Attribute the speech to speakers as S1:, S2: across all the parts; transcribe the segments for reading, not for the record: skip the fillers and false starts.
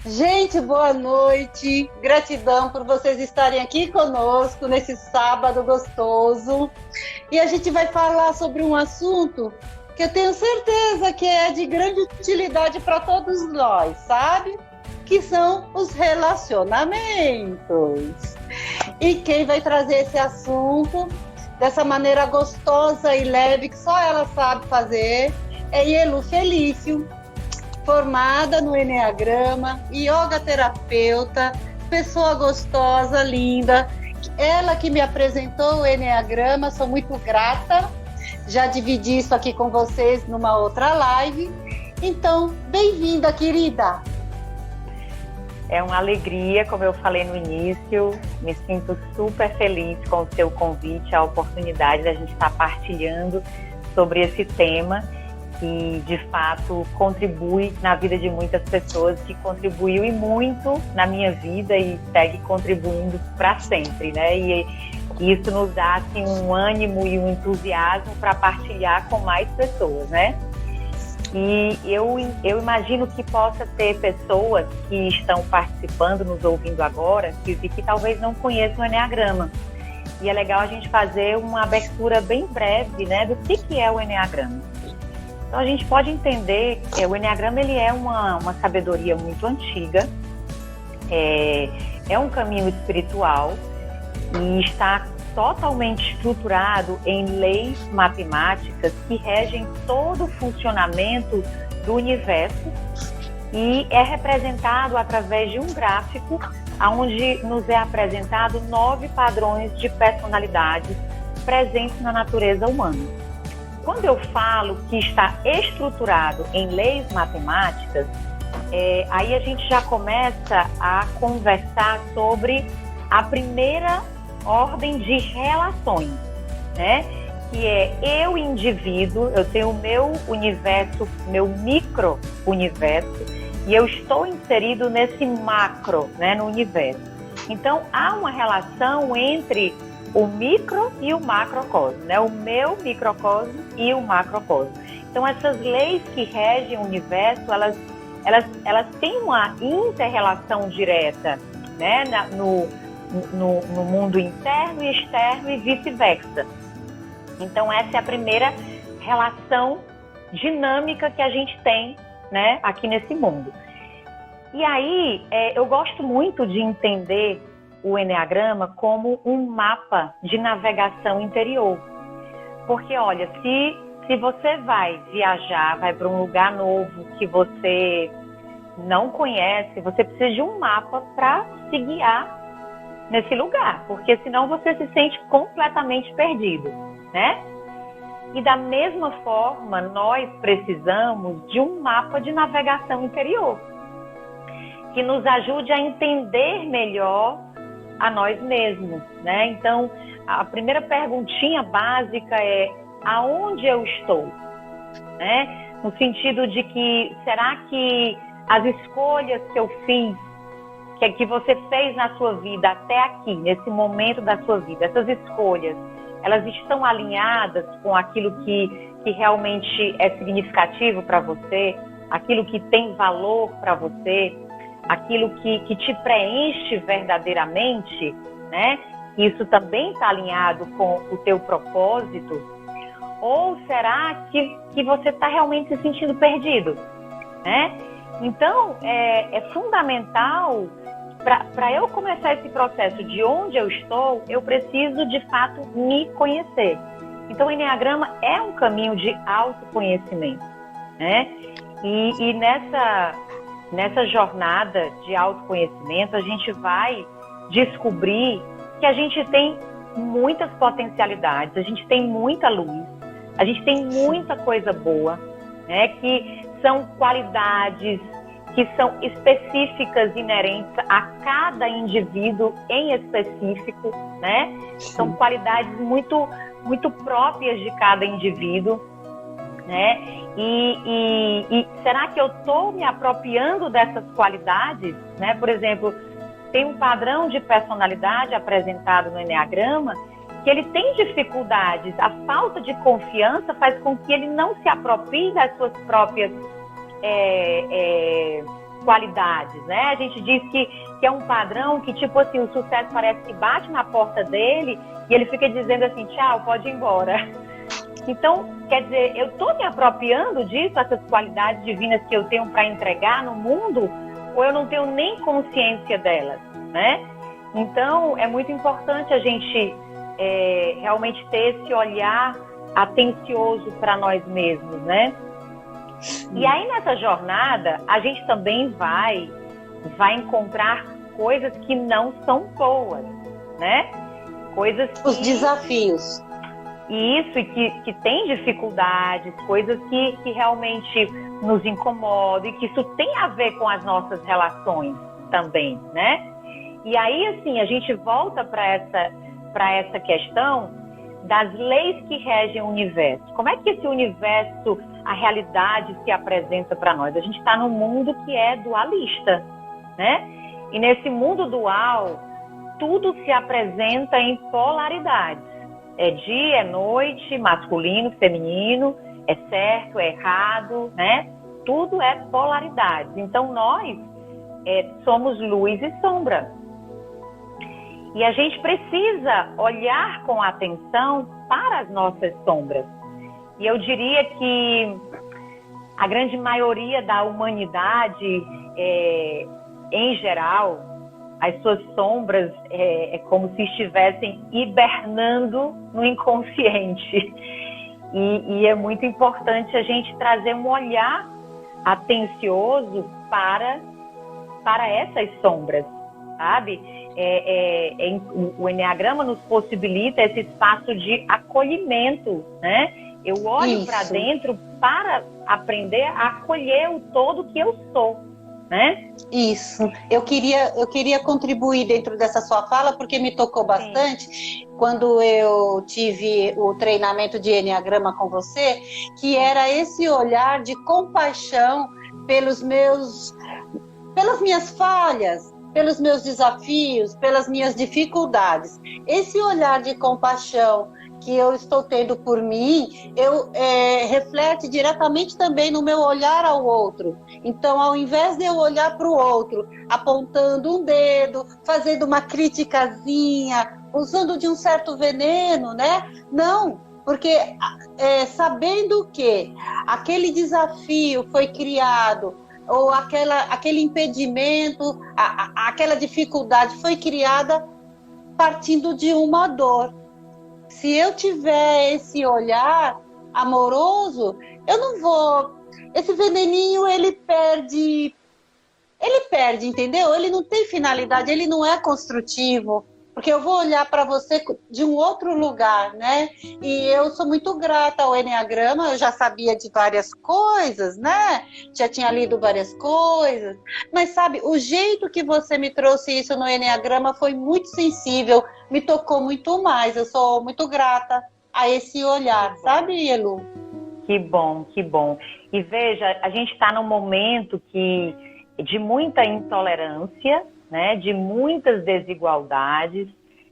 S1: Gente, boa noite. Gratidão por vocês estarem aqui conosco nesse sábado gostoso. E a gente vai falar sobre um assunto que eu tenho certeza que é de grande utilidade para todos nós, sabe? Que são os relacionamentos. E quem vai trazer esse assunto dessa maneira gostosa e leve que só ela sabe fazer é Ielu Felício, formada no Eneagrama, yoga terapeuta, pessoa gostosa, linda. Ela que me apresentou o Eneagrama, sou muito grata. Já dividi isso aqui com vocês numa outra live. Então, bem-vinda, querida.
S2: É uma alegria, como eu falei no início, me sinto super feliz com o seu convite, a oportunidade da gente estar partilhando sobre esse tema que, de fato, contribui na vida de muitas pessoas, que contribuiu e muito na minha vida e segue contribuindo para sempre, né? E isso nos dá assim, um ânimo e um entusiasmo para partilhar com mais pessoas, né? E eu imagino que possa ter pessoas que estão participando, nos ouvindo agora, que talvez não conheçam o Eneagrama. E é legal a gente fazer uma abertura bem breve, né, do que é o Eneagrama. Então a gente pode entender que o Eneagrama ele é uma sabedoria muito antiga, é um caminho espiritual e está totalmente estruturado em leis matemáticas que regem todo o funcionamento do universo e é representado através de um gráfico onde nos é apresentado 9 padrões de personalidades presentes na natureza humana. Quando eu falo que está estruturado em leis matemáticas, aí a gente já começa a conversar sobre a primeira ordem de relações, né? Que é eu, indivíduo, eu tenho o meu universo, meu micro-universo, e eu estou inserido nesse macro, né, no universo. Então, há uma relação entre o micro e o macrocosmo, né? O meu microcosmo e o macrocosmo. Então, essas leis que regem o universo, elas têm uma inter-relação direta, né? No mundo interno e externo e vice-versa. Então, essa é a primeira relação dinâmica que a gente tem, né, aqui nesse mundo. E aí, eu gosto muito de entender o Eneagrama como um mapa de navegação interior. Porque, olha, se você vai viajar, vai para um lugar novo que você não conhece, você precisa de um mapa para se guiar nesse lugar, porque senão você se sente completamente perdido, né? E da mesma forma, nós precisamos de um mapa de navegação interior, que nos ajude a entender melhor a nós mesmos, né? Então, a primeira perguntinha básica é: aonde eu estou? Né? No sentido de que, será que as escolhas que eu fiz, que você fez na sua vida até aqui, nesse momento da sua vida, essas escolhas, elas estão alinhadas com aquilo que realmente é significativo para você, aquilo que tem valor para você, aquilo que te preenche verdadeiramente, né? Isso também está alinhado com o teu propósito? Ou será que você está realmente se sentindo perdido, né? Então, é fundamental, para eu começar esse processo de onde eu estou, eu preciso, de fato, me conhecer. Então, o Eneagrama é um caminho de autoconhecimento, né? E nessa jornada de autoconhecimento, a gente vai descobrir que a gente tem muitas potencialidades, a gente tem muita luz, a gente tem muita coisa boa, né? Que são qualidades que são específicas, inerentes a cada indivíduo em específico, né? São qualidades muito, muito próprias de cada indivíduo, né? E será que eu estou me apropriando dessas qualidades, né? Por exemplo, tem um padrão de personalidade apresentado no Eneagrama que ele tem dificuldades, a falta de confiança faz com que ele não se aproprie das suas próprias qualidades, né? A gente diz que é um padrão que, tipo assim, o sucesso parece que bate na porta dele e ele fica dizendo assim, tchau, pode ir embora. Então, quer dizer, eu estou me apropriando disso, essas qualidades divinas que eu tenho para entregar no mundo, ou eu não tenho nem consciência delas, né? Então, é muito importante a gente realmente ter esse olhar atencioso para nós mesmos, né? E aí, nessa jornada, a gente também vai encontrar coisas que não são boas, né? Coisas que...
S1: Os desafios.
S2: Isso, e que tem dificuldades, coisas que realmente nos incomodam e que isso tem a ver com as nossas relações também, né? E aí, assim, a gente volta para essa questão das leis que regem o universo. Como é que esse universo, a realidade se apresenta para nós? A gente está num mundo que é dualista, né? E nesse mundo dual, tudo se apresenta em polaridades. É dia, é noite, masculino, feminino, é certo, é errado, né? Tudo é polaridades. Então, nós somos luz e sombra. E a gente precisa olhar com atenção para as nossas sombras. E eu diria que a grande maioria da humanidade, em geral, as suas sombras é como se estivessem hibernando no inconsciente. E é muito importante a gente trazer um olhar atencioso para essas sombras, sabe? O Enneagrama nos possibilita esse espaço de acolhimento, né? Eu olho para dentro para aprender a acolher o todo que eu sou, né?
S1: Isso. Eu queria contribuir dentro dessa sua fala, porque me tocou bastante quando eu tive o treinamento de Enneagrama com você, que era esse olhar de compaixão pelas minhas falhas, pelos meus desafios, pelas minhas dificuldades. Esse olhar de compaixão que eu estou tendo por mim, reflete diretamente também no meu olhar ao outro. Então, ao invés de eu olhar para o outro, apontando um dedo, fazendo uma criticazinha, usando de um certo veneno, né? Não, porque sabendo que aquele desafio foi criado, ou aquele impedimento, aquela dificuldade foi criada partindo de uma dor. Se eu tiver esse olhar amoroso, eu não vou... Esse veneninho, ele perde, entendeu? Ele não tem finalidade, ele não é construtivo. Porque eu vou olhar para você de um outro lugar, né? E eu sou muito grata ao Enneagrama, eu já sabia de várias coisas, né? Já tinha lido várias coisas. Mas, sabe, o jeito que você me trouxe isso no Enneagrama foi muito sensível, me tocou muito mais. Eu sou muito grata a esse olhar, sabe, Elu?
S2: Que bom, que bom. E veja, a gente está num momento de muita intolerância, né, de muitas desigualdades,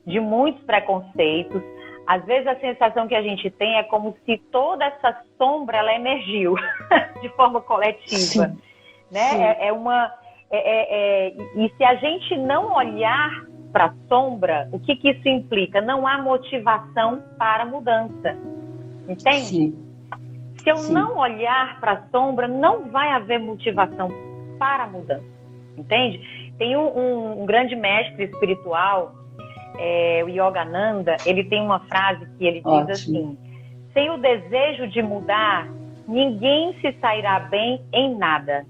S2: de muitos preconceitos. Às vezes a sensação que a gente tem é como se toda essa sombra ela emergiu de forma coletiva, sim, né? Sim. E se a gente não olhar para a sombra, o que isso implica? Não há motivação para a mudança, entende? Sim. Se eu não olhar para a sombra, não vai haver motivação para a mudança, entende? Tem um grande mestre espiritual, o Yogananda, ele tem uma frase que ele diz assim: sem o desejo de mudar, ninguém se sairá bem em nada.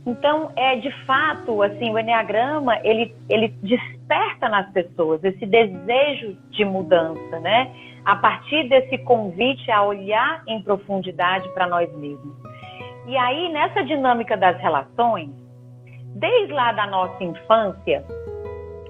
S2: Então, de fato, assim, o Enneagrama, ele desperta nas pessoas esse desejo de mudança, né? A partir desse convite a olhar em profundidade para nós mesmos. E aí, nessa dinâmica das relações, desde lá da nossa infância,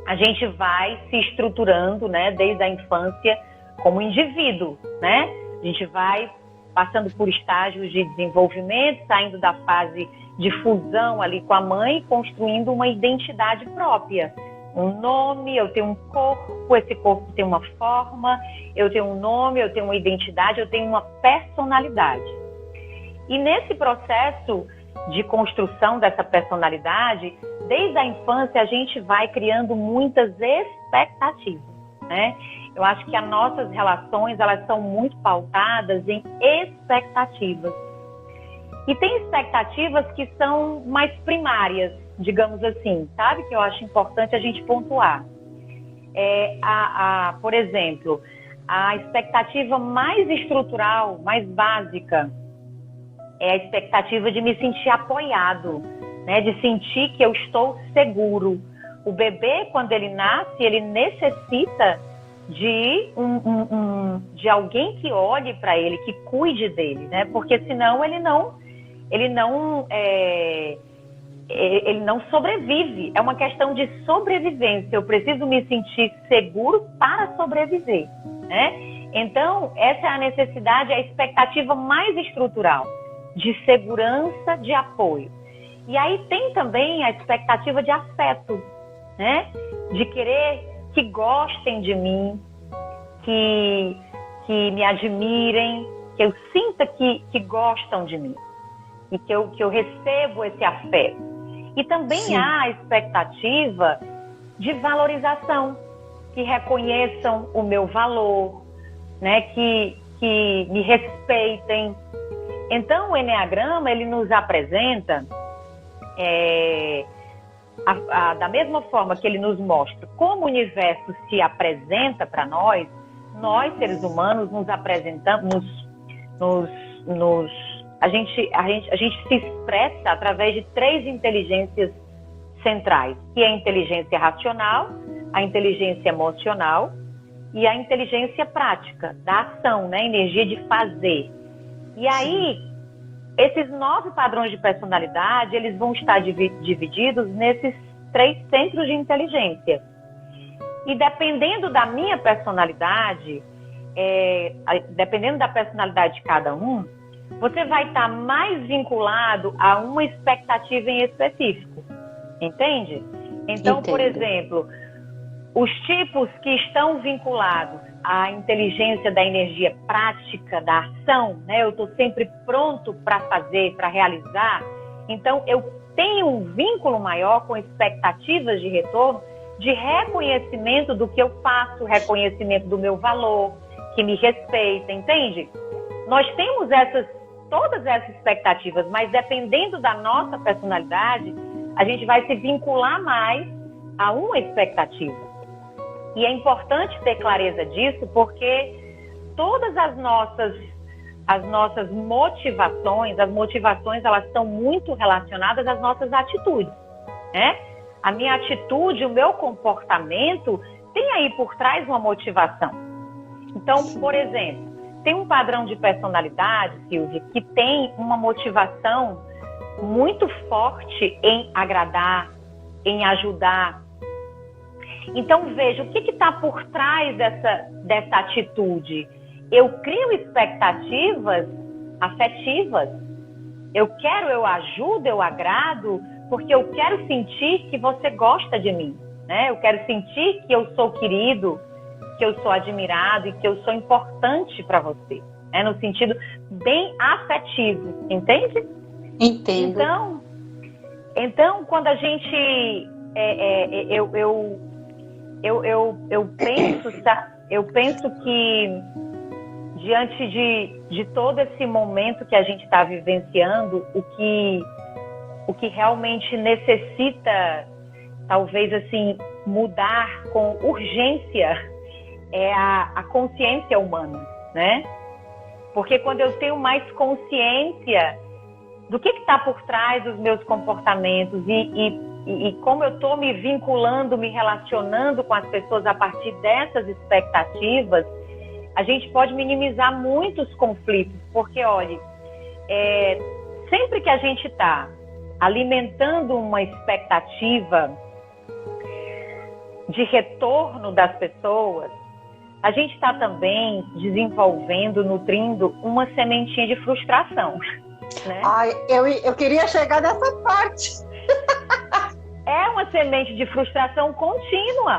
S2: a gente vai se estruturando, né, desde a infância como indivíduo, né? A gente vai passando por estágios de desenvolvimento, saindo da fase de fusão ali com a mãe e construindo uma identidade própria. Um nome, eu tenho um corpo, esse corpo tem uma forma, eu tenho um nome, eu tenho uma identidade, eu tenho uma personalidade. E nesse processo, de construção dessa personalidade, desde a infância a gente vai criando muitas expectativas, né? Eu acho que as nossas relações, elas são muito pautadas em expectativas. E tem expectativas que são mais primárias, digamos assim, sabe? Que eu acho importante a gente pontuar. Por exemplo, a expectativa mais estrutural, mais básica, é a expectativa de me sentir apoiado, né? De sentir que eu estou seguro. O bebê, quando ele nasce, ele necessita de alguém que olhe para ele, que cuide dele, né? Porque senão ele não sobrevive. É uma questão de sobrevivência. Eu preciso me sentir seguro para sobreviver, né? Então, essa é a necessidade, a expectativa mais estrutural de segurança, de apoio. E aí tem também a expectativa de afeto, né? De querer que gostem de mim, que me admirem, que eu sinta que gostam de mim e que eu recebo esse afeto. E também Sim. há a expectativa de valorização, que reconheçam o meu valor, né? Que me respeitem. Então, o Eneagrama, ele nos apresenta, da mesma forma que ele nos mostra como o universo se apresenta para nós seres humanos nos apresentamos, a gente se expressa através de 3 inteligências centrais, que é a inteligência racional, a inteligência emocional e a inteligência prática, da ação, né? Energia de fazer. E aí, esses 9 padrões de personalidade, eles vão estar divididos nesses 3 centros de inteligência. E dependendo da minha personalidade, dependendo da personalidade de cada um, você vai estar mais vinculado a uma expectativa em específico. Entende? Então, Entendo. Por exemplo, os tipos que estão vinculados à inteligência da energia prática, da ação, né? Eu estou sempre pronto para fazer, para realizar. Então, eu tenho um vínculo maior com expectativas de retorno, de reconhecimento do que eu faço, reconhecimento do meu valor, que me respeita, entende? Nós temos todas essas expectativas, mas dependendo da nossa personalidade, a gente vai se vincular mais a uma expectativa. E é importante ter clareza disso, porque todas as nossas motivações, elas estão muito relacionadas às nossas atitudes, né? A minha atitude, o meu comportamento tem aí por trás uma motivação. Então, por exemplo, tem um padrão de personalidade, Silvia, que tem uma motivação muito forte em agradar, em ajudar. Então, veja, o que está por trás dessa atitude? Eu crio expectativas afetivas. Eu ajudo, eu agrado, porque eu quero sentir que você gosta de mim, né? Eu quero sentir que eu sou querido, que eu sou admirado e que eu sou importante para você, né? No sentido bem afetivo, entende?
S1: Entendo.
S2: Então quando a gente... Eu penso que diante de todo esse momento que a gente está vivenciando, o que realmente necessita, talvez assim, mudar com urgência é a consciência humana, né? Porque quando eu tenho mais consciência do que está por trás dos meus comportamentos e como eu estou me vinculando, me relacionando com as pessoas a partir dessas expectativas, a gente pode minimizar muitos conflitos. Porque, olha, sempre que a gente está alimentando uma expectativa de retorno das pessoas, a gente está também desenvolvendo, nutrindo uma sementinha de frustração, né?
S1: Ai, eu queria chegar nessa parte.
S2: É uma semente de frustração contínua.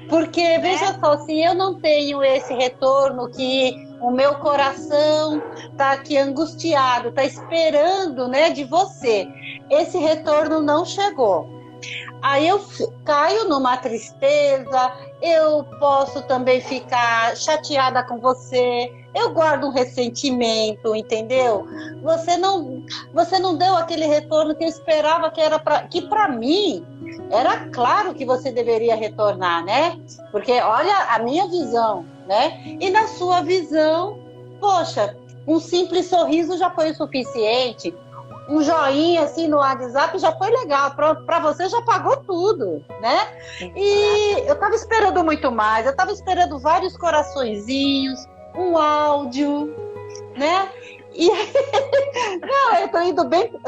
S1: Porque, veja só, se eu não tenho esse retorno que o meu coração está aqui angustiado, está esperando, né, de você. Esse retorno não chegou. Aí eu caio numa tristeza, eu posso também ficar chateada com você, eu guardo um ressentimento, entendeu? Você não deu aquele retorno que eu esperava que para mim era claro que você deveria retornar, né? Porque olha a minha visão, né? E na sua visão, poxa, um simples sorriso já foi o suficiente. Um joinha assim no WhatsApp já foi legal, para você já pagou tudo, né? E eu estava esperando muito mais, eu estava esperando vários coraçõezinhos, um áudio, né? E não, eu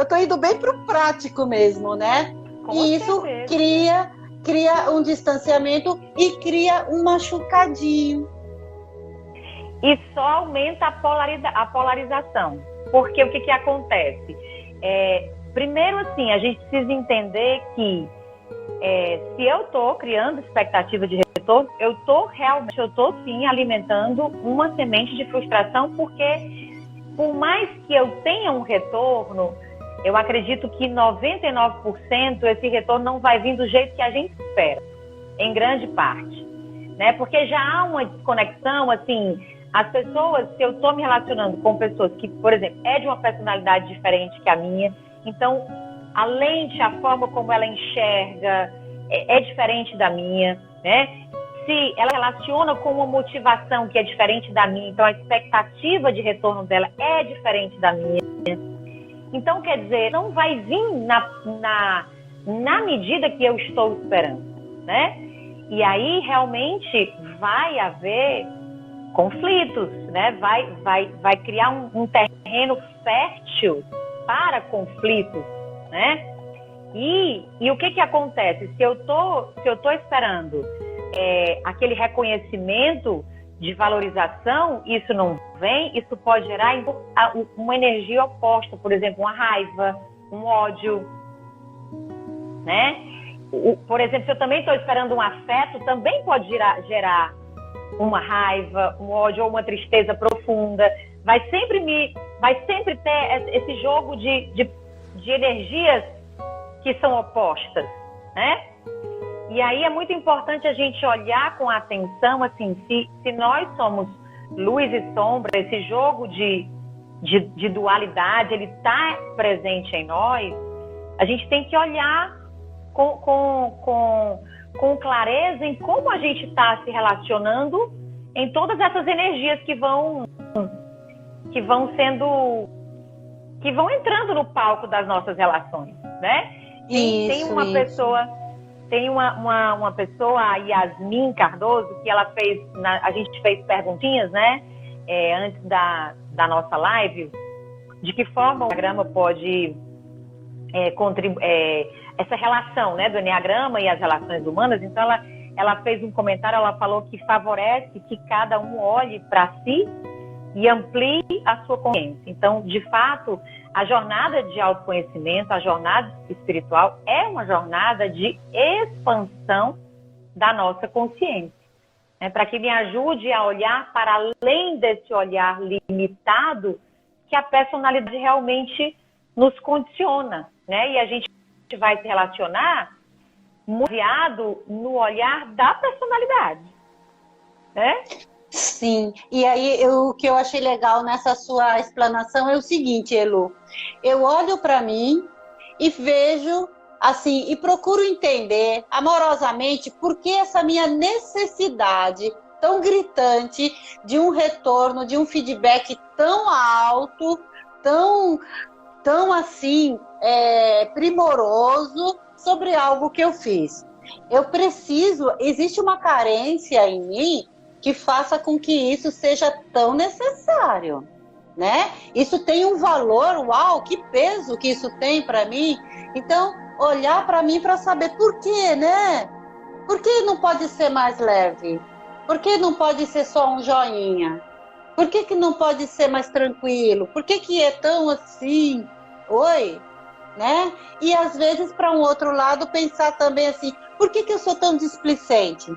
S1: tô indo bem pro prático mesmo, né? E isso cria um distanciamento e cria um machucadinho.
S2: E só aumenta a polarização. Porque o que acontece? Primeiro, assim, a gente precisa entender que se eu estou criando expectativa de retorno, eu estou sim alimentando uma semente de frustração, porque por mais que eu tenha um retorno, eu acredito que 99% esse retorno não vai vir do jeito que a gente espera, em grande parte, né? Porque já há uma desconexão, assim, as pessoas, se eu estou me relacionando com pessoas que, por exemplo, é de uma personalidade diferente que a minha, então a lente, a forma como ela enxerga é diferente da minha, né? Se ela relaciona com uma motivação que é diferente da minha, então a expectativa de retorno dela é diferente da minha. Então, quer dizer, não vai vir na medida que eu estou esperando, né? E aí, realmente, vai haver conflitos, né? Vai criar um terreno fértil para conflitos, né? E o que acontece? Se eu tô esperando aquele reconhecimento de valorização, isso não vem, isso pode gerar uma energia oposta, por exemplo, uma raiva, um ódio, né? Por exemplo, se eu também estou esperando um afeto, também pode gerar uma raiva, um ódio ou uma tristeza profunda. Vai sempre ter esse jogo de energias que são opostas, né? E aí é muito importante a gente olhar com atenção, assim, se nós somos luz e sombra, esse jogo de dualidade, ele está presente em nós, a gente tem que olhar com clareza em como a gente está se relacionando em todas essas energias que vão entrando no palco das nossas relações, né? Tem uma pessoa, a Yasmin Cardoso, que ela fez, a gente fez perguntinhas, né? Antes da nossa live, de que forma o Enneagrama pode contribuir, essa relação, né, do Enneagrama e as relações humanas. Então ela fez um comentário, ela falou que favorece que cada um olhe para si e amplie a sua consciência. Então, de fato, a jornada de autoconhecimento, a jornada espiritual é uma jornada de expansão da nossa consciência, né? Para que me ajude a olhar para além desse olhar limitado que a personalidade realmente nos condiciona, né? E a gente vai se relacionar baseado no olhar da personalidade, né?
S1: Sim, e aí o que eu achei legal nessa sua explanação é o seguinte, Elu, eu olho para mim e vejo assim, e procuro entender amorosamente por que essa minha necessidade tão gritante de um retorno, de um feedback tão alto, tão assim, primoroso sobre algo que eu fiz. Existe uma carência em mim que faça com que isso seja tão necessário, né? Isso tem um valor, uau, que peso que isso tem para mim. Então, olhar para mim para saber por quê, né? Por que não pode ser mais leve? Por que não pode ser só um joinha? Por que não pode ser mais tranquilo? Por que é tão assim? Oi? Né? E às vezes, para um outro lado, pensar também assim, por que eu sou tão displicente?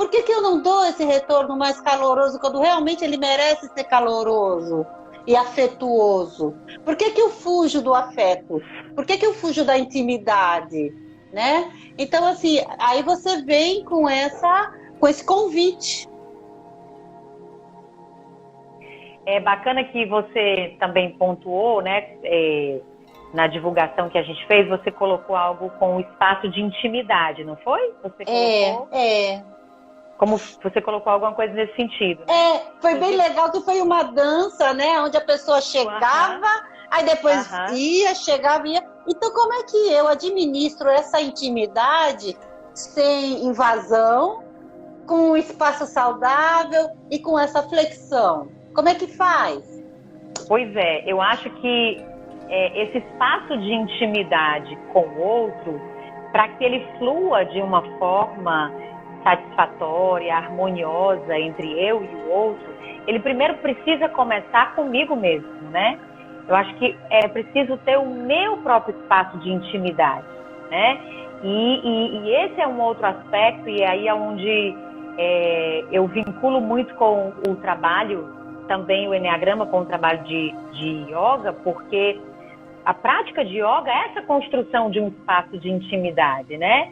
S1: Por que que eu não dou esse retorno mais caloroso quando realmente ele merece ser caloroso e afetuoso? Por que que eu fujo do afeto? Por que que eu fujo da intimidade, né? Então, assim, aí você vem com esse convite.
S2: É bacana que você também pontuou, né? Na divulgação que a gente fez, você colocou algo com o espaço de intimidade, não foi? Você colocou... Como você colocou alguma coisa nesse sentido, né?
S1: Foi bem legal que foi uma dança, né? Onde a pessoa chegava, aí depois ia, chegava e ia. Então, como é que eu administro essa intimidade sem invasão, com um espaço saudável e com essa flexão? Como é que faz?
S2: Pois é, eu acho que esse espaço de intimidade com o outro, para que ele flua de uma forma satisfatória, harmoniosa entre eu e o outro, ele primeiro precisa começar comigo mesmo, né? Eu acho que é preciso ter o meu próprio espaço de intimidade, né? E esse é um outro aspecto, e aí é onde eu vinculo muito com o trabalho, também o Eneagrama, com o trabalho de yoga, porque a prática de yoga é essa construção de um espaço de intimidade, né?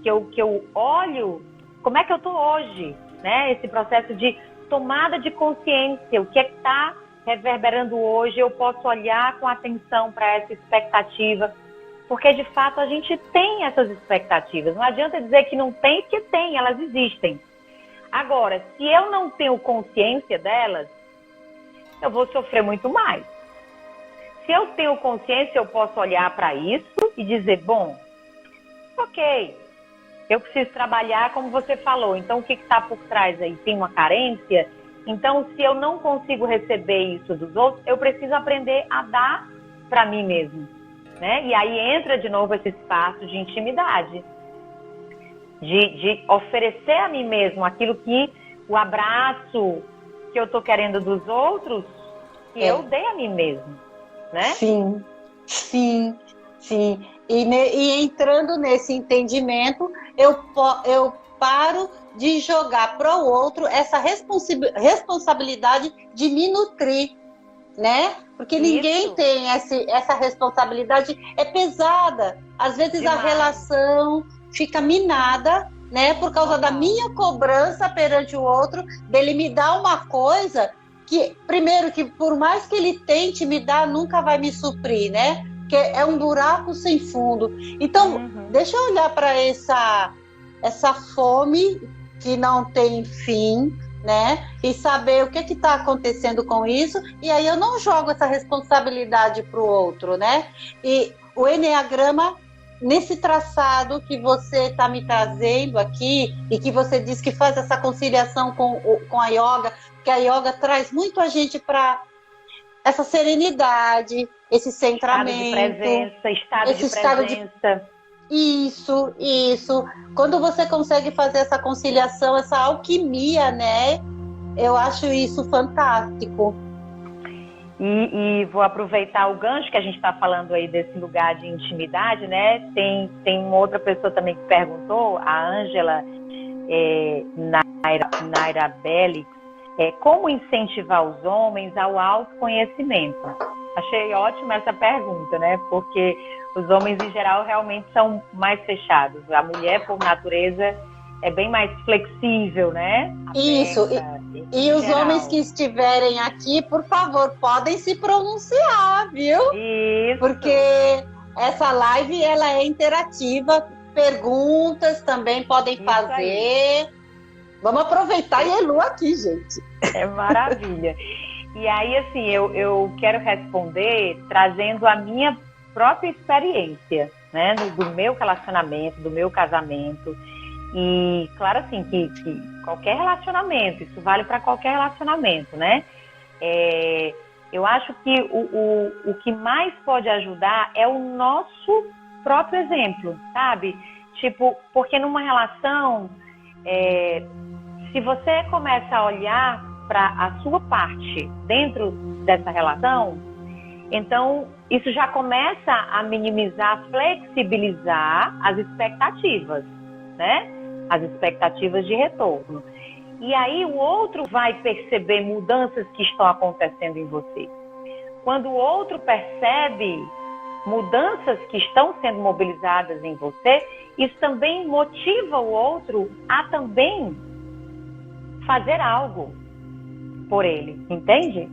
S2: Que eu olho como é que eu estou hoje, né? Esse processo de tomada de consciência, o que é que está reverberando hoje, eu posso olhar com atenção para essa expectativa, porque de fato a gente tem essas expectativas. Não adianta dizer que não tem, porque tem, elas existem. Agora, se eu não tenho consciência delas, eu vou sofrer muito mais. Se eu tenho consciência, eu posso olhar para isso e dizer, bom, ok, eu preciso trabalhar como você falou, então o que está por trás aí? Tem uma carência? Então, se eu não consigo receber isso dos outros, eu preciso aprender a dar para mim mesmo, né? E aí entra de novo esse espaço de intimidade, de oferecer a mim mesmo aquilo que o abraço que eu estou querendo dos outros, que eu dei a mim mesmo, né?
S1: Sim, sim, sim. E entrando nesse entendimento, eu paro de jogar para o outro essa responsabilidade de me nutrir, né? Porque ninguém tem essa responsabilidade, é pesada. Às vezes a relação fica minada, né? Por causa da minha cobrança perante o outro, dele me dar uma coisa que, primeiro, que por mais que ele tente me dar, nunca vai me suprir, né? Que é um buraco sem fundo. Então, deixa eu olhar para essa fome que não tem fim, né? E saber o que está acontecendo com isso. E aí eu não jogo essa responsabilidade para o outro, né? E o Eneagrama, nesse traçado que você está me trazendo aqui, e que você diz que faz essa conciliação com a yoga, que a yoga traz muito a gente para essa serenidade, esse centramento,
S2: estado de presença.
S1: Isso. Quando você consegue fazer essa conciliação, essa alquimia, né? Eu acho isso fantástico.
S2: E vou aproveitar o gancho que a gente está falando aí desse lugar de intimidade, né? Tem uma outra pessoa também que perguntou, a Ângela Naira Belli, como incentivar os homens ao autoconhecimento? Achei ótima essa pergunta, né? Porque os homens, em geral, realmente são mais fechados. A mulher, por natureza, é bem mais flexível, né?
S1: Isso. E os homens que estiverem aqui, por favor, podem se pronunciar, viu?
S2: Isso.
S1: Porque essa live, ela é interativa. Perguntas também podem fazer. Aí. Vamos aproveitar e Elu aqui, gente.
S2: É maravilha. E aí, assim, eu quero responder trazendo a minha própria experiência, né? Do meu relacionamento, do meu casamento. E, claro, assim, que qualquer relacionamento, isso vale para qualquer relacionamento, né? Eu acho que o que mais pode ajudar é o nosso próprio exemplo, sabe? Tipo, porque numa relação, se você começa a olhar para a sua parte dentro dessa relação, então isso já começa a minimizar, flexibilizar as expectativas, né? as expectativas de retorno. E aí o outro vai perceber mudanças que estão acontecendo em você. Quando o outro percebe mudanças que estão sendo mobilizadas em você, isso também motiva o outro a também fazer algo por ele, entende?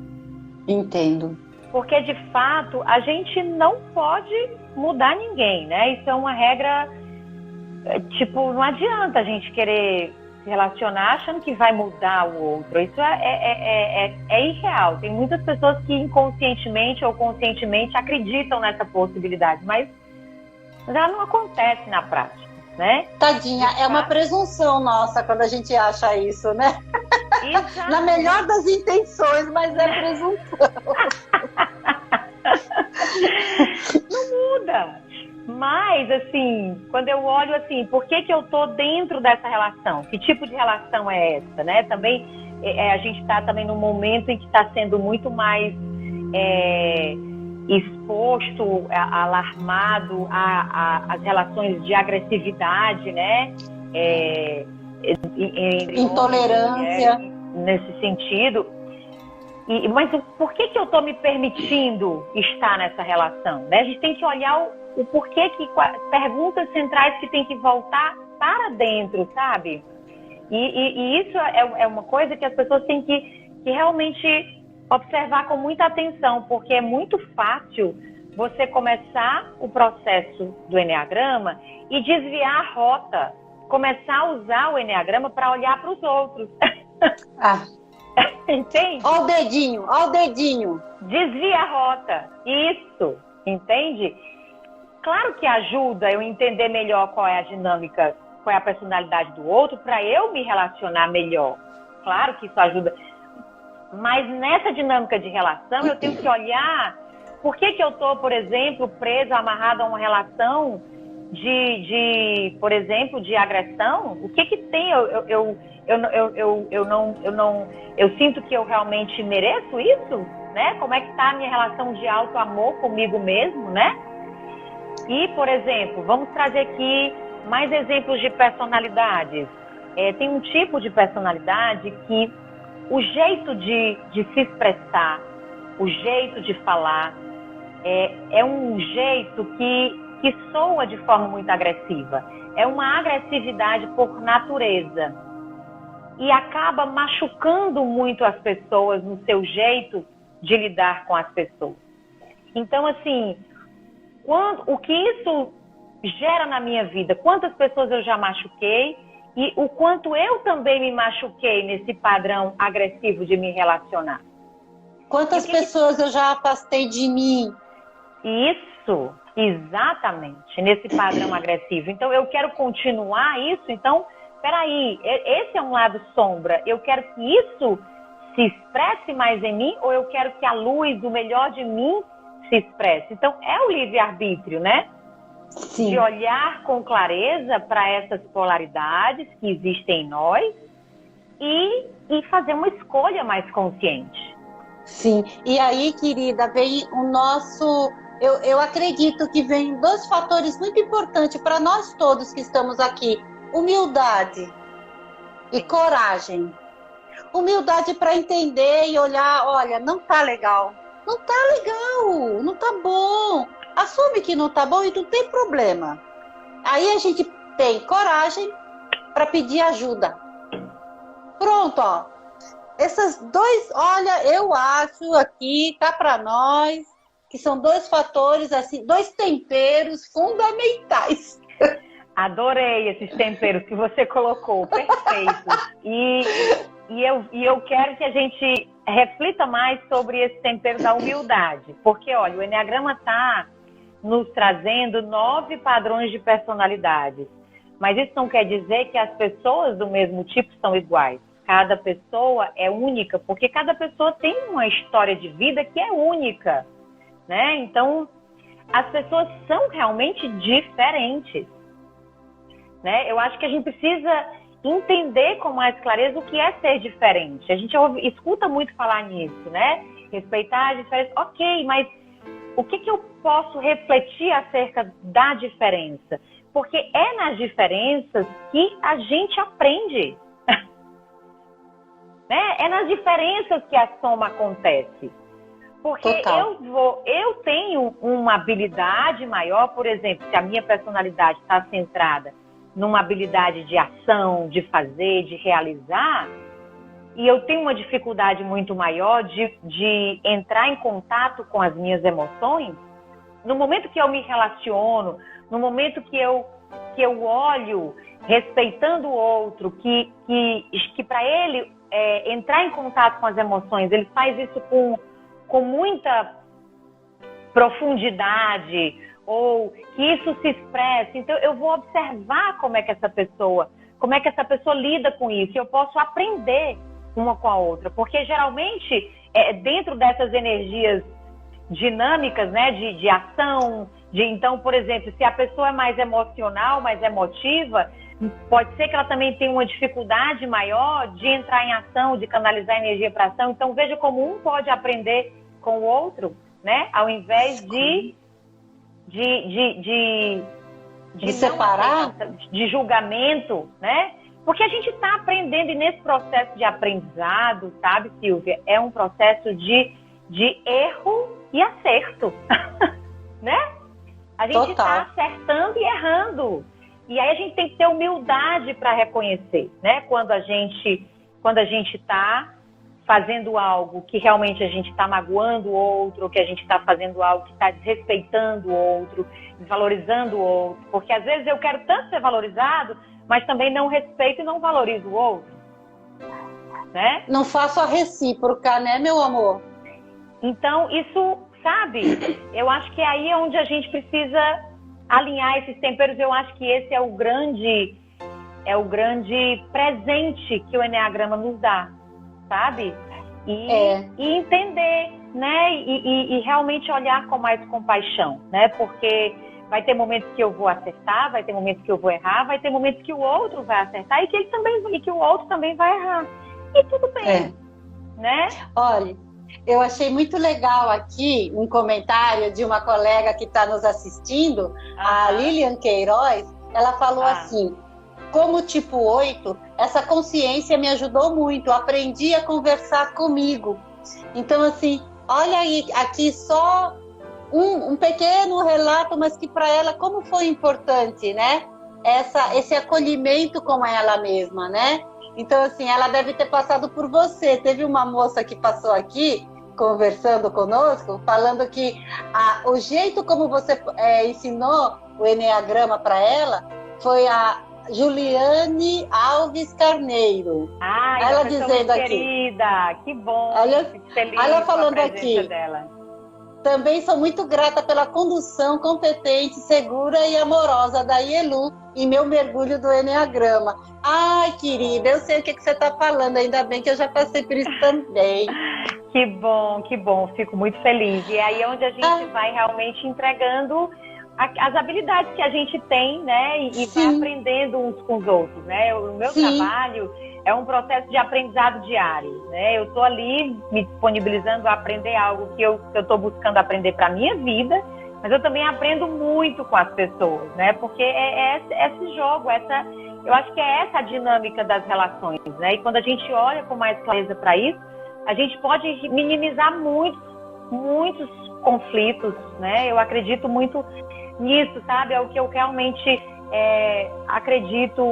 S1: Entendo.
S2: Porque, de fato, a gente não pode mudar ninguém, né? Isso é uma regra, tipo, não adianta a gente querer se relacionar achando que vai mudar o outro. Isso é irreal. Tem muitas pessoas que inconscientemente ou conscientemente acreditam nessa possibilidade, mas ela não acontece na prática, né?
S1: Tadinha, é uma presunção nossa quando a gente acha isso, né?
S2: Exato.
S1: Na melhor das intenções, mas é presunção.
S2: Não muda. Mas, assim, quando eu olho assim, por que eu tô dentro dessa relação? Que tipo de relação é essa, né? Também, a gente está também num momento em que está sendo muito mais exposto, alarmado às relações de agressividade, né?
S1: Intolerância.
S2: Nesse sentido. Mas por que eu estou me permitindo estar nessa relação? Né? A gente tem que olhar o porquê, perguntas centrais que tem que voltar para dentro, sabe? E isso é uma coisa que as pessoas têm que realmente observar com muita atenção, porque é muito fácil você começar o processo do Eneagrama e desviar a rota, começar a usar o Eneagrama para olhar para os outros. Entende?
S1: Ó o dedinho.
S2: Desvia a rota. Isso, entende? Claro que ajuda eu entender melhor qual é a dinâmica, qual é a personalidade do outro, para eu me relacionar melhor. Claro que isso ajuda. Mas nessa dinâmica de relação, eu tenho que olhar por que eu estou, por exemplo, presa, amarrada a uma relação por exemplo, de agressão. O que tem? Eu sinto que eu realmente mereço isso, né? Como é que está a minha relação de auto-amor comigo mesmo, né? E, por exemplo, vamos trazer aqui mais exemplos de personalidades. Tem um tipo de personalidade que o jeito de se expressar, o jeito de falar, é um jeito que soa de forma muito agressiva. É uma agressividade por natureza. E acaba machucando muito as pessoas no seu jeito de lidar com as pessoas. Então, assim, o que isso gera na minha vida? Quantas pessoas eu já machuquei e o quanto eu também me machuquei nesse padrão agressivo de me relacionar?
S1: Quantas pessoas eu já afastei de mim?
S2: Isso, exatamente, nesse padrão agressivo. Então, eu quero continuar isso. Então, peraí, esse é um lado sombra. Eu quero que isso se expresse mais em mim ou eu quero que a luz, o melhor de mim, se expresse? Então, é o livre-arbítrio, né? Sim. De olhar com clareza para essas polaridades que existem em nós e fazer uma escolha mais consciente.
S1: Sim, e aí, querida, vem o nosso... Eu acredito que vem dois fatores muito importantes para nós todos que estamos aqui. Humildade e coragem. Humildade para entender e olhar, olha, não tá legal. Não tá legal, não tá bom. Assume que não tá bom e não tem problema. Aí a gente tem coragem para pedir ajuda. Pronto, ó. Esses dois, olha, eu acho aqui, cá para nós, que são dois fatores, assim, dois temperos fundamentais.
S2: Adorei esses temperos que você colocou, perfeitos. E eu quero que a gente reflita mais sobre esse tempero da humildade. Porque, olha, o Eneagrama está nos trazendo 9 padrões de personalidades. Mas isso não quer dizer que as pessoas do mesmo tipo são iguais. Cada pessoa é única, porque cada pessoa tem uma história de vida que é única, né? Então, as pessoas são realmente diferentes, né? Eu acho que a gente precisa entender com mais clareza o que é ser diferente. A gente escuta muito falar nisso, né? Respeitar a diferença. Ok, mas o que eu posso refletir acerca da diferença? Porque é nas diferenças que a gente aprende. Né? É nas diferenças que a soma acontece. Porque eu tenho uma habilidade maior, por exemplo, se a minha personalidade está centrada numa habilidade de ação, de fazer, de realizar, e eu tenho uma dificuldade muito maior de entrar em contato com as minhas emoções, no momento que eu me relaciono, no momento que eu olho respeitando o outro, que para ele entrar em contato com as emoções, ele faz isso com muita profundidade, ou que isso se expresse. Então eu vou observar como é que essa pessoa lida com isso, e eu posso aprender uma com a outra, porque geralmente dentro dessas energias dinâmicas, né, de ação, então, por exemplo, se a pessoa é mais emocional, mais emotiva, pode ser que ela também tenha uma dificuldade maior de entrar em ação, de canalizar energia para ação. Então veja como um pode aprender com o outro, né, ao invés de
S1: separar,
S2: de julgamento, né? Porque a gente está aprendendo, e nesse processo de aprendizado, sabe, Silvia, é um processo de erro e acerto, né? A gente está acertando e errando. E aí a gente tem que ter humildade para reconhecer, né? Quando a gente está fazendo algo que realmente a gente está magoando o outro, ou que a gente está fazendo algo que está desrespeitando o outro, desvalorizando o outro. Porque às vezes eu quero tanto ser valorizado, mas também não respeito e não valorizo o outro, né?
S1: Não faço a recíproca, né, meu amor?
S2: Então, isso, sabe, eu acho que aí é onde a gente precisa alinhar esses temperos. Eu acho que esse é o grande presente que o Eneagrama nos dá, sabe? E entender, né? E realmente olhar com mais compaixão, né? Porque vai ter momentos que eu vou acertar, vai ter momentos que eu vou errar, vai ter momentos que o outro vai acertar e que o outro também vai errar. E tudo bem, né?
S1: Olha, eu achei muito legal aqui um comentário de uma colega que está nos assistindo, a Lilian Queiroz. Ela falou assim: como tipo 8, essa consciência me ajudou muito, aprendi a conversar comigo. Então, assim, olha aí, aqui só um pequeno relato, mas que para ela como foi importante, né? Esse acolhimento com ela mesma, né? Então, assim, ela deve ter passado por você. Teve uma moça que passou aqui, conversando conosco, falando que o jeito como você ensinou o Eneagrama para ela foi a Juliane Alves Carneiro.
S2: Ela dizendo aqui, querida, que bom.
S1: Ela falando aqui
S2: dela.
S1: Também sou muito grata pela condução competente, segura e amorosa da Ielu em meu mergulho do Eneagrama. Ai, querida, eu sei o que você está falando, ainda bem que eu já passei por isso também.
S2: Que bom, fico muito feliz. E aí é onde a gente vai realmente entregando as habilidades que a gente tem, né? E vai aprendendo uns com os outros, né? O meu trabalho é um processo de aprendizado diário, né? Eu estou ali me disponibilizando a aprender algo que eu estou buscando aprender para a minha vida, mas eu também aprendo muito com as pessoas, né? Porque é esse jogo, eu acho que é essa a dinâmica das relações, né? E quando a gente olha com mais clareza para isso, a gente pode minimizar muitos conflitos, né? Eu acredito muito nisso, sabe? É o que eu realmente acredito,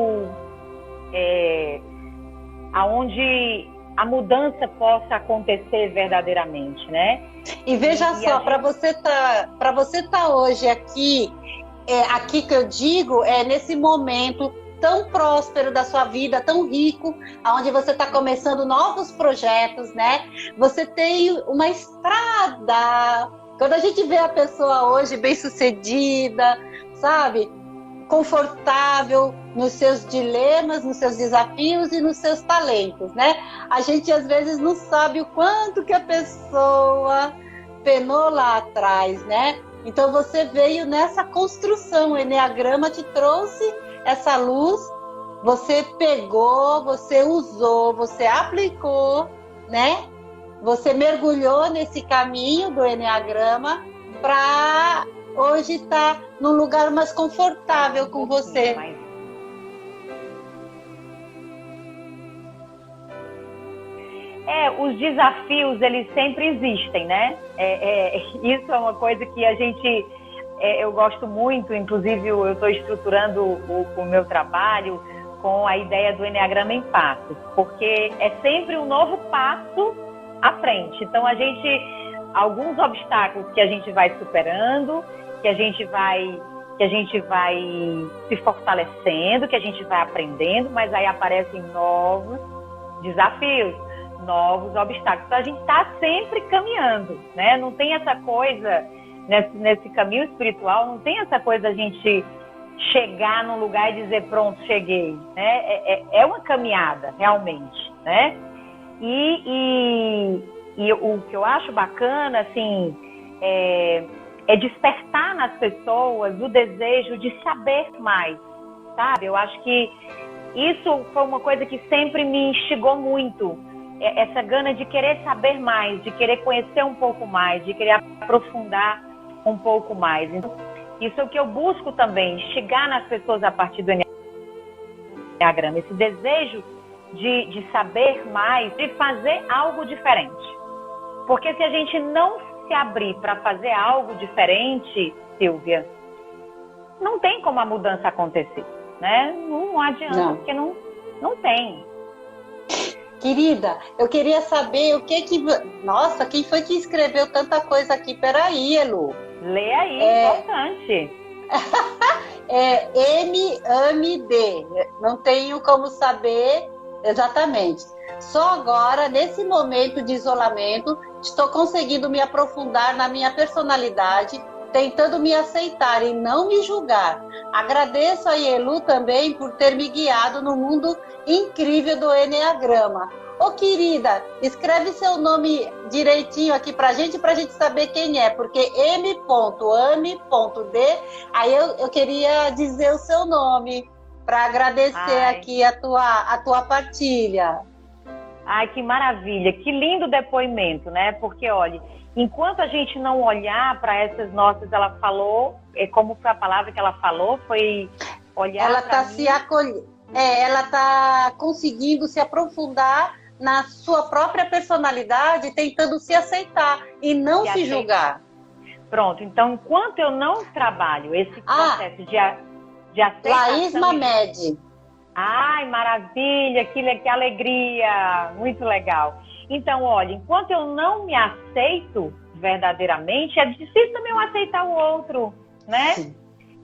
S2: aonde a mudança possa acontecer verdadeiramente, né?
S1: E veja só, para você tá hoje aqui, aqui que eu digo, nesse momento tão próspero da sua vida, tão rico, onde você está começando novos projetos, né? Você tem uma estrada. Quando a gente vê a pessoa hoje bem-sucedida, sabe? Confortável nos seus dilemas, nos seus desafios e nos seus talentos, né? A gente às vezes não sabe o quanto que a pessoa penou lá atrás, né? Então você veio nessa construção, o Eneagrama te trouxe essa luz, você pegou, você usou, você aplicou, né? Você mergulhou nesse caminho do Eneagrama para hoje está num lugar mais confortável com você.
S2: Os desafios, eles sempre existem, né? Isso é uma coisa que a gente... eu gosto muito, inclusive eu estou estruturando o meu trabalho com a ideia do Eneagrama em passos, porque é sempre um novo passo à frente. Então, alguns obstáculos que a gente vai superando, que a gente vai se fortalecendo, que a gente vai aprendendo, mas aí aparecem novos desafios, novos obstáculos. Então, a gente está sempre caminhando, né? Não tem essa coisa, nesse caminho espiritual, não tem essa coisa a gente chegar num lugar e dizer, pronto, cheguei, né? É uma caminhada, realmente, né? E o que eu acho bacana, assim, é despertar nas pessoas o desejo de saber mais, sabe? Eu acho que isso foi uma coisa que sempre me instigou muito, essa gana de querer saber mais, de querer conhecer um pouco mais, de querer aprofundar um pouco mais. Então, isso é o que eu busco também, instigar nas pessoas a partir do Eneagrama, esse desejo de saber mais, de fazer algo diferente. Porque se a gente não se abrir para fazer algo diferente, Silvia, não tem como a mudança acontecer, né? Não adianta, porque não tem.
S1: Querida, eu queria saber Nossa, quem foi que escreveu tanta coisa aqui? Peraí, Elu.
S2: Lê aí, importante.
S1: MAMD. Não tenho como saber exatamente. Só agora, nesse momento de isolamento, estou conseguindo me aprofundar na minha personalidade, tentando me aceitar e não me julgar. Agradeço a Elu também por ter me guiado no mundo incrível do Eneagrama. Ô, querida, escreve seu nome direitinho aqui pra gente saber quem é, porque M.Ami.D, aí eu queria dizer o seu nome, para agradecer aqui a tua partilha.
S2: Ai, que maravilha, que lindo depoimento, né? Porque, olha, enquanto a gente não olhar para essas nossas, ela falou, como foi a palavra que ela falou, foi olhar.
S1: Ela está se acolhendo, ela está conseguindo se aprofundar na sua própria personalidade, tentando se aceitar e não se julgar.
S2: Pronto, então enquanto eu não trabalho esse processo de aceitação...
S1: Laís Mamed.
S2: Ai, maravilha, que alegria, muito legal. Então, olha, enquanto eu não me aceito verdadeiramente, é difícil também eu aceitar o outro, né? Sim.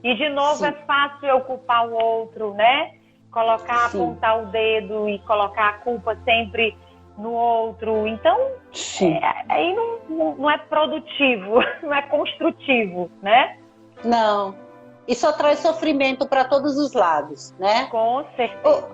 S2: E, de novo, é fácil eu culpar o outro, né? Apontar o dedo e colocar a culpa sempre no outro. Então, aí não é produtivo, não é construtivo, né?
S1: Não. E só traz sofrimento para todos os lados, né?
S2: Com certeza.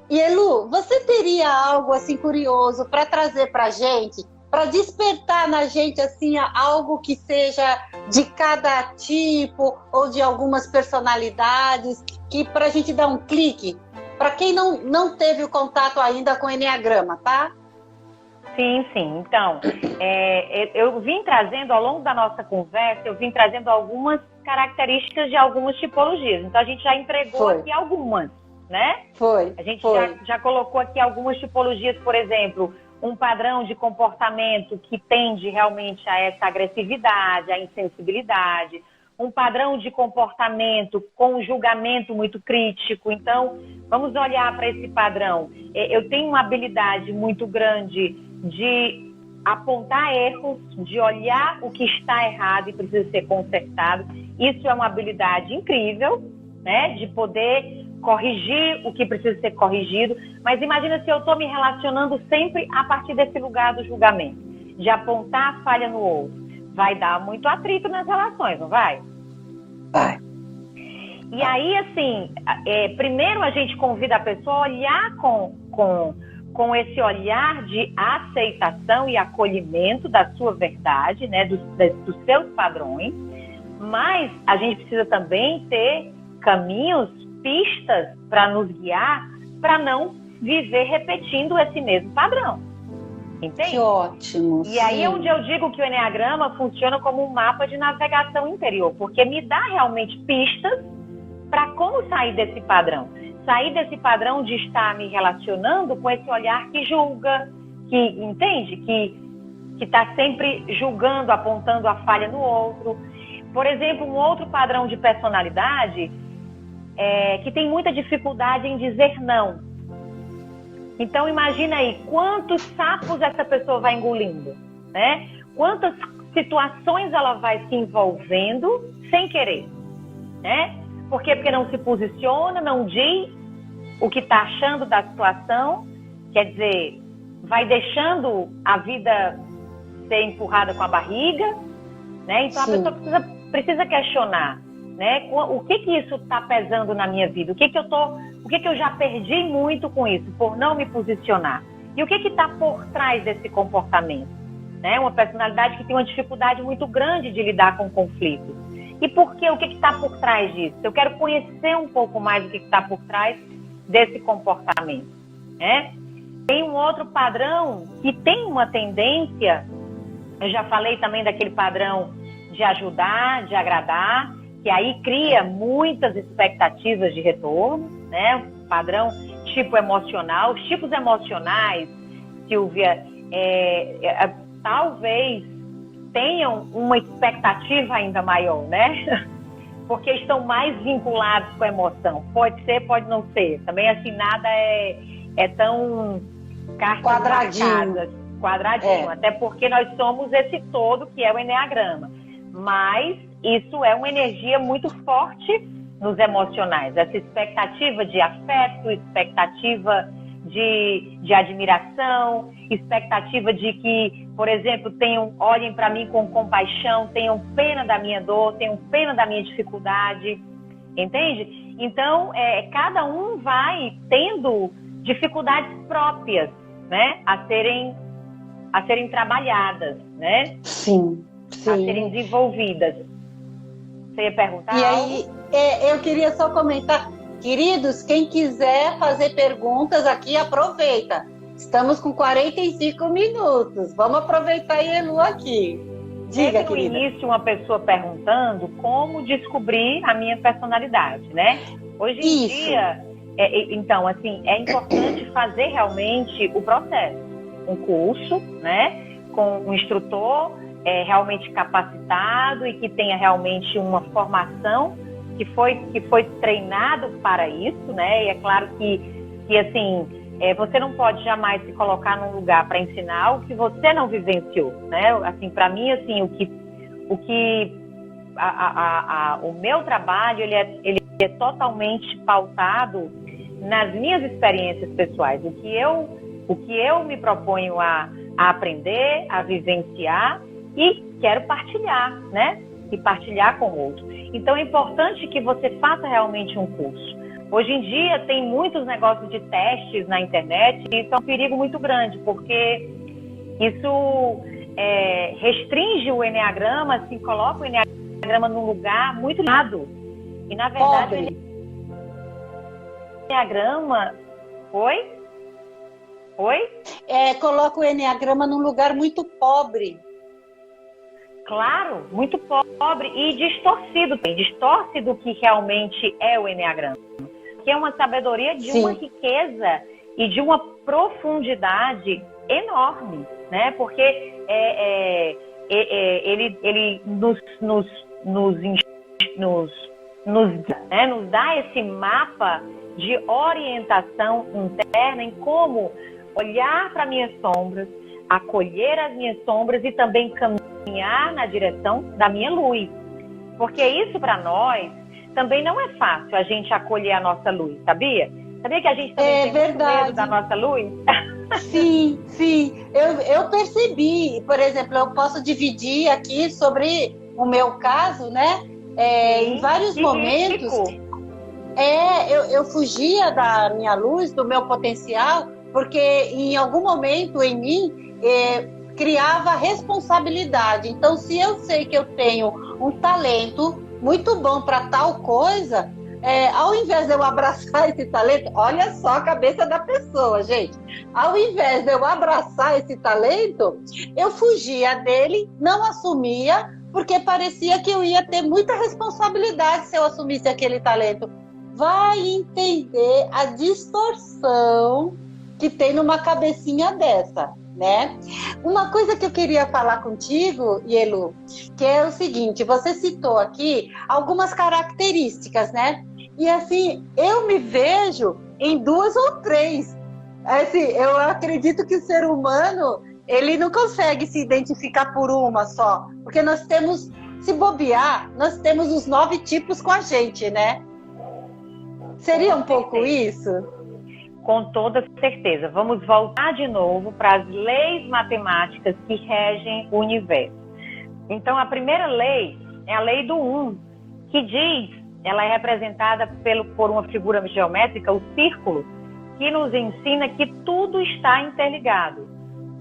S1: E Elu, você teria algo assim curioso para trazer para a gente, para despertar na gente assim algo que seja de cada tipo ou de algumas personalidades, que para a gente dar um clique, para quem não teve o contato ainda com o Eneagrama, tá?
S2: Sim. Então, eu vim trazendo, ao longo da nossa conversa, algumas características de algumas tipologias. Então, a gente já entregou aqui algumas, né? A gente já colocou aqui algumas tipologias, por exemplo, um padrão de comportamento que tende realmente a essa agressividade, a insensibilidade, um padrão de comportamento com um julgamento muito crítico. Então, vamos olhar para esse padrão. Eu tenho uma habilidade muito grande de apontar erros, de olhar o que está errado e precisa ser consertado. Isso é uma habilidade incrível, né? De poder corrigir o que precisa ser corrigido. Mas imagina se eu estou me relacionando sempre a partir desse lugar do julgamento, de apontar a falha no outro. Vai dar muito atrito nas relações, não vai?
S1: Vai.
S2: E aí, assim, primeiro a gente convida a pessoa a olhar com esse olhar de aceitação e acolhimento da sua verdade, né, dos seus padrões, mas a gente precisa também ter caminhos, pistas para nos guiar, para não viver repetindo esse mesmo padrão, Entende?
S1: Que ótimo.
S2: E aí é onde eu digo que o Eneagrama funciona como um mapa de navegação interior, porque me dá realmente pistas para como sair desse padrão. Sair desse padrão de estar me relacionando com esse olhar que julga, que entende, que está sempre julgando, apontando a falha no outro. Por exemplo, um outro padrão de personalidade que tem muita dificuldade em dizer não. Então imagina aí quantos sapos essa pessoa vai engolindo, né? Quantas situações ela vai se envolvendo sem querer, né? Por quê? Porque não se posiciona, não diz o que está achando da situação, quer dizer, vai deixando a vida ser empurrada com a barriga, né? Então Sim. A pessoa precisa questionar, né? O que isso está pesando na minha vida? O que eu já perdi muito com isso, por não me posicionar? E o que está por trás desse comportamento? Né? Uma personalidade que tem uma dificuldade muito grande de lidar com conflitos. E por quê? O que está por trás disso? Eu quero conhecer um pouco mais do que está por trás desse comportamento, né? Tem um outro padrão que tem uma tendência, eu já falei também daquele padrão de ajudar, de agradar, que aí cria muitas expectativas de retorno, né? Padrão tipo emocional. Os tipos emocionais, Silvia, talvez tenham uma expectativa ainda maior, né? Porque estão mais vinculados com a emoção. Pode ser, pode não ser. Também assim, nada é tão quadradinho. Até porque nós somos esse todo que é o Eneagrama. Mas isso é uma energia muito forte nos emocionais. Essa expectativa de afeto, expectativa de admiração, expectativa de que, por exemplo, olhem para mim com compaixão, tenham pena da minha dor, tenham pena da minha dificuldade, entende? Então, cada um vai tendo dificuldades próprias, né, a serem trabalhadas, né?
S1: Sim.
S2: A serem desenvolvidas. Você ia perguntar
S1: E
S2: algo?
S1: aí, eu queria só comentar, queridos, quem quiser fazer perguntas aqui, aproveita. Estamos com 45 minutos. Vamos aproveitar a Elu aqui. Diga,
S2: no
S1: querida.
S2: início, uma pessoa perguntando como descobrir a minha personalidade, né? Hoje em dia, então, assim, é importante fazer realmente o processo. Um curso, né? Com um instrutor realmente capacitado e que tenha realmente uma formação que foi treinado para isso, né? E é claro que assim, você não pode jamais se colocar num lugar para ensinar algo que você não vivenciou, né? Assim, para mim, assim, o meu trabalho ele é totalmente pautado nas minhas experiências pessoais, o que eu me proponho a aprender, a vivenciar e quero partilhar, né? E partilhar com outros. Então é importante que você faça realmente um curso. Hoje em dia tem muitos negócios de testes na internet e isso é um perigo muito grande, porque isso restringe o Eneagrama, assim, coloca o Eneagrama num lugar muito lado. E na verdade o Eneagrama... Oi?
S1: Coloca o Eneagrama num lugar muito pobre.
S2: Claro, muito pobre e distorcido. Distorce do que realmente é o Eneagrama. Que é uma sabedoria de Sim. uma riqueza e de uma profundidade enorme, né? Porque ele nos dá esse mapa de orientação interna em como olhar para minhas sombras, acolher as minhas sombras e também caminhar na direção da minha luz. Porque isso para nós também não é fácil, a gente acolher a nossa luz, sabia? Sabia que a gente também tem muito medo da nossa luz?
S1: Sim. Eu percebi, por exemplo, eu posso dividir aqui sobre o meu caso, né? Em vários momentos, eu fugia da minha luz, do meu potencial, porque em algum momento em mim criava responsabilidade. Então, se eu sei que eu tenho um talento muito bom para tal coisa, ao invés de eu abraçar esse talento, olha só a cabeça da pessoa, gente. Ao invés de eu abraçar esse talento, eu fugia dele, não assumia, porque parecia que eu ia ter muita responsabilidade se eu assumisse aquele talento. Vai entender a distorção que tem numa cabecinha dessa, né? Uma coisa que eu queria falar contigo, Yelu, que é o seguinte, você citou aqui algumas características, né? E assim, eu me vejo em 2 ou 3. Assim, eu acredito que o ser humano, ele não consegue se identificar por uma só, porque nós temos, se bobear, nós temos os 9 tipos com a gente, né? Seria um pouco isso?
S2: Com toda certeza. Vamos voltar de novo para as leis matemáticas que regem o universo. Então, a primeira lei é a lei do 1, que diz, ela é representada por uma figura geométrica, o círculo, que nos ensina que tudo está interligado,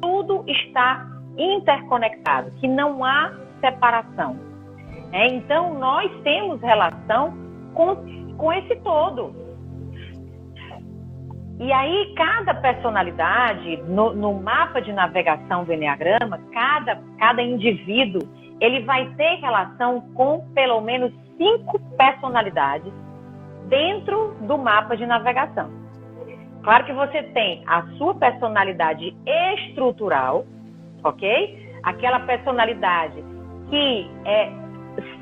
S2: tudo está interconectado, que não há separação. Então, nós temos relação com esse todo. E aí, cada personalidade, no mapa de navegação do Eneagrama, cada indivíduo, ele vai ter relação com pelo menos 5 personalidades dentro do mapa de navegação. Claro que você tem a sua personalidade estrutural, ok? Aquela personalidade que é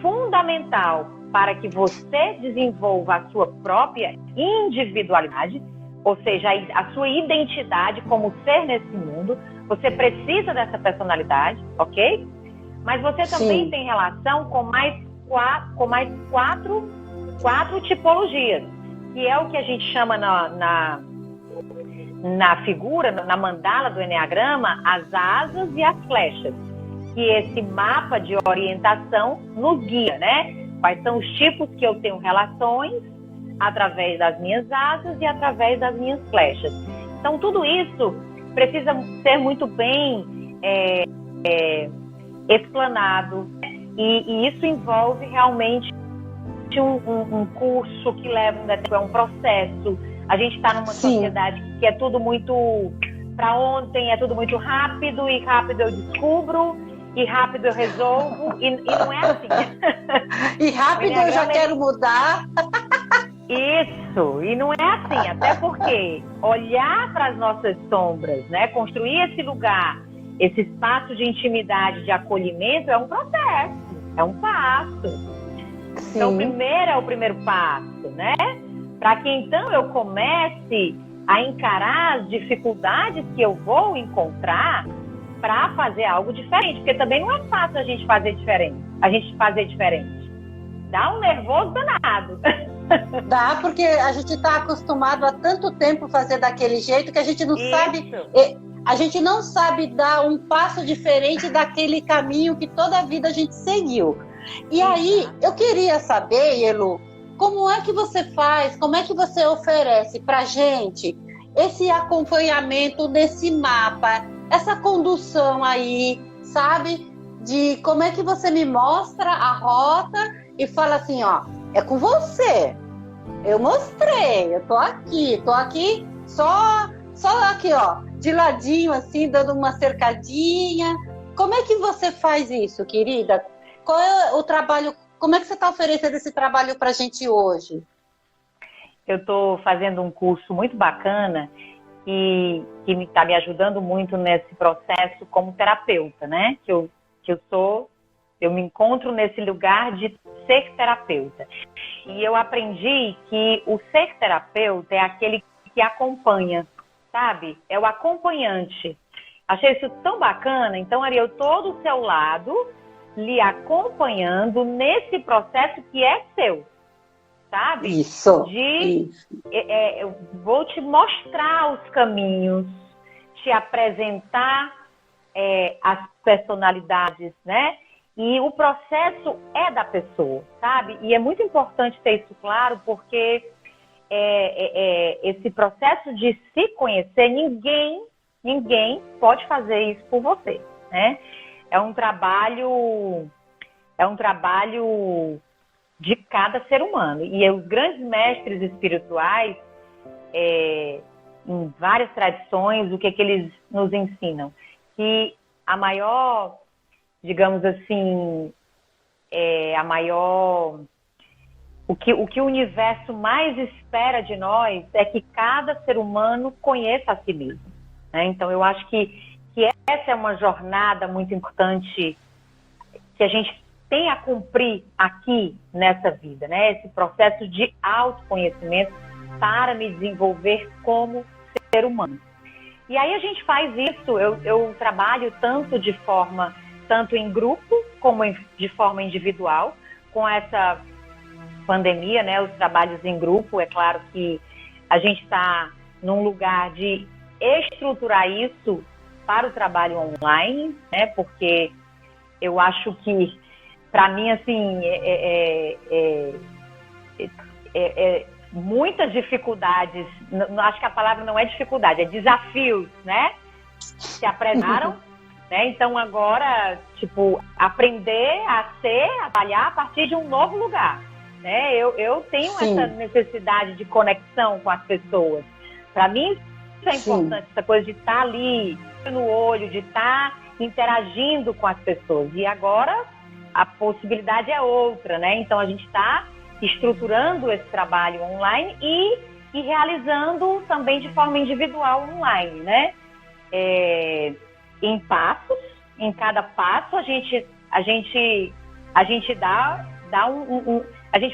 S2: fundamental para que você desenvolva a sua própria individualidade, ou seja, a sua identidade como ser nesse mundo. Você precisa dessa personalidade, ok? Mas você também
S1: Sim.
S2: tem relação com mais quatro tipologias, que é o que a gente chama na figura, na mandala do Eneagrama, as asas e as flechas, que esse mapa de orientação nos guia, né? Quais são os tipos que eu tenho relações através das minhas asas e através das minhas flechas. Então, tudo isso precisa ser muito bem explanado, e isso envolve realmente um curso que leva um processo. A gente está numa sociedade que é tudo muito para ontem, é tudo muito rápido, e rápido eu descubro, e rápido eu resolvo, e não é assim.
S1: E rápido eu já quero mudar.
S2: Isso, e não é assim, até porque olhar para as nossas sombras, né, construir esse lugar, esse espaço de intimidade, de acolhimento, é um processo, é um passo.
S1: Sim.
S2: Então, primeiro é o primeiro passo, né? Para que então eu comece a encarar as dificuldades que eu vou encontrar para fazer algo diferente, porque também não é fácil a gente fazer diferente. Dá um nervoso danado.
S1: Dá, porque a gente está acostumado há tanto tempo fazer daquele jeito que a gente não sabe. A gente não sabe dar um passo diferente daquele caminho que toda a vida a gente seguiu. E aí, eu queria saber, Yelu, como é que você faz, como é que você oferece para a gente esse acompanhamento nesse mapa, essa condução aí, sabe? De como é que você me mostra a rota e fala assim, ó, é com você. Eu mostrei, eu tô aqui só aqui, ó, de ladinho, assim, dando uma cercadinha. Como é que você faz isso, querida? Qual é o trabalho, como é que você está oferecendo esse trabalho pra gente hoje?
S2: Eu estou fazendo um curso muito bacana que está me ajudando muito nesse processo como terapeuta, né? Eu me encontro nesse lugar de ser terapeuta. E eu aprendi que o ser terapeuta é aquele que acompanha, sabe? É o acompanhante. Achei isso tão bacana. Então, Ari, eu estou do seu lado, lhe acompanhando nesse processo que é seu, sabe?
S1: Isso.
S2: Eu vou te mostrar os caminhos, te apresentar as personalidades, né? E o processo é da pessoa, sabe? E é muito importante ter isso claro, porque esse processo de se conhecer, ninguém pode fazer isso por você, né? É um trabalho de cada ser humano. E os grandes mestres espirituais, em várias tradições, o que eles nos ensinam? Que a maior, digamos assim, o que o universo mais espera de nós é que cada ser humano conheça a si mesmo, né? Então, eu acho que essa é uma jornada muito importante que a gente tem a cumprir aqui nessa vida, né? Esse processo de autoconhecimento para me desenvolver como ser humano. E aí a gente faz isso, eu trabalho tanto em grupo como de forma individual. Com essa pandemia, né, os trabalhos em grupo, é claro que a gente está num lugar de estruturar isso para o trabalho online, né, porque eu acho que, para mim, assim, muitas dificuldades, acho que a palavra não é dificuldade, é desafios, né, se apresentaram, né, então agora, tipo, aprender a trabalhar a partir de um novo lugar, né, eu tenho
S1: Sim.
S2: essa necessidade de conexão com as pessoas. Para mim, isso é importante, essa coisa de estar ali no olho, de estar interagindo com as pessoas. E agora a possibilidade é outra, né? Então a gente está estruturando esse trabalho online e realizando também de forma individual online, né? Em passos, em cada passo a gente a gente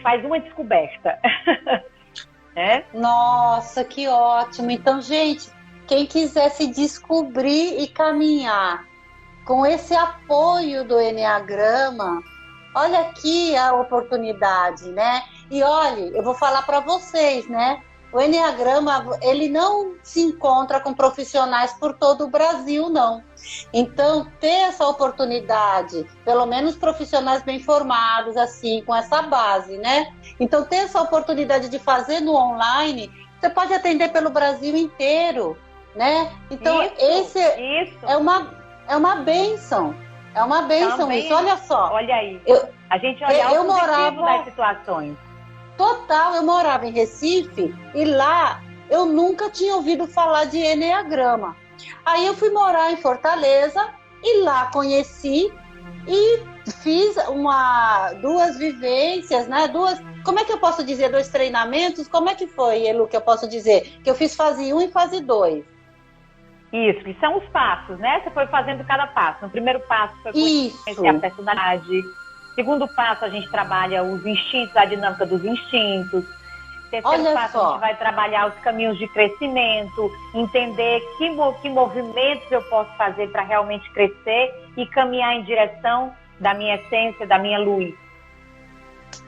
S2: faz uma descoberta. Né?
S1: Nossa, que ótimo! Então, gente, quem quiser se descobrir e caminhar com esse apoio do Eneagrama, olha aqui a oportunidade, né? E olha, eu vou falar para vocês, né? O Eneagrama, ele não se encontra com profissionais por todo o Brasil, não. Então, ter essa oportunidade, pelo menos profissionais bem formados, assim, com essa base, né? Então, ter essa oportunidade de fazer no online, você pode atender pelo Brasil inteiro, né? Então,
S2: isso.
S1: é uma bênção. É uma bênção
S2: também,
S1: isso, olha só.
S2: Olha aí, a gente olha o positivo das situações.
S1: Total, eu morava em Recife e lá eu nunca tinha ouvido falar de Eneagrama. Aí eu fui morar em Fortaleza e lá conheci e fiz duas vivências, né? Como é que eu posso dizer? 2 treinamentos? Como é que foi, Elu, que eu posso dizer? Que eu fiz fase 1 e fase 2.
S2: Isso, que são os passos, né? Você foi fazendo cada passo. No primeiro passo foi conhecer a personalidade. Segundo passo, a gente trabalha os instintos, a dinâmica dos instintos. Terceiro passo, a gente vai trabalhar os caminhos de crescimento, entender que movimentos eu posso fazer para realmente crescer e caminhar em direção da minha essência, da minha luz.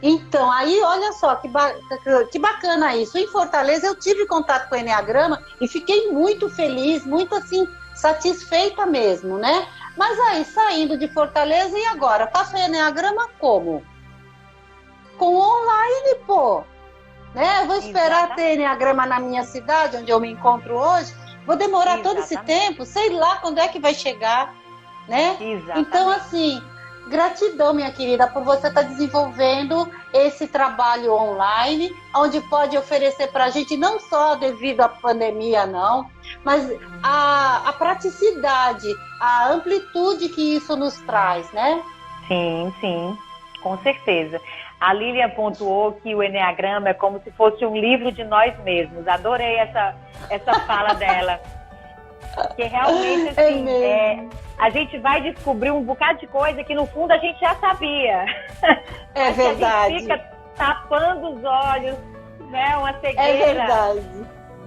S1: Então, aí olha só que bacana isso. Em Fortaleza eu tive contato com o Eneagrama e fiquei muito feliz, muito assim, satisfeita mesmo, né? Mas aí, saindo de Fortaleza, e agora? Faço Eneagrama como? Com online, pô. Né? Eu vou esperar ter Eneagrama na minha cidade, onde eu me encontro hoje. Vou demorar todo esse tempo, sei lá quando é que vai chegar, né?
S2: Exatamente.
S1: Então, assim, gratidão, minha querida, por você estar desenvolvendo esse trabalho online, onde pode oferecer para a gente, não só devido à pandemia, não, mas a praticidade, a amplitude que isso nos traz, né?
S2: Sim, com certeza. A Lilian pontuou que o Eneagrama é como se fosse um livro de nós mesmos. Adorei essa fala dela. Porque realmente, assim, a gente vai descobrir um bocado de coisa que, no fundo, a gente já sabia.
S1: É verdade.
S2: A gente fica tapando os olhos, né? Uma cegueira.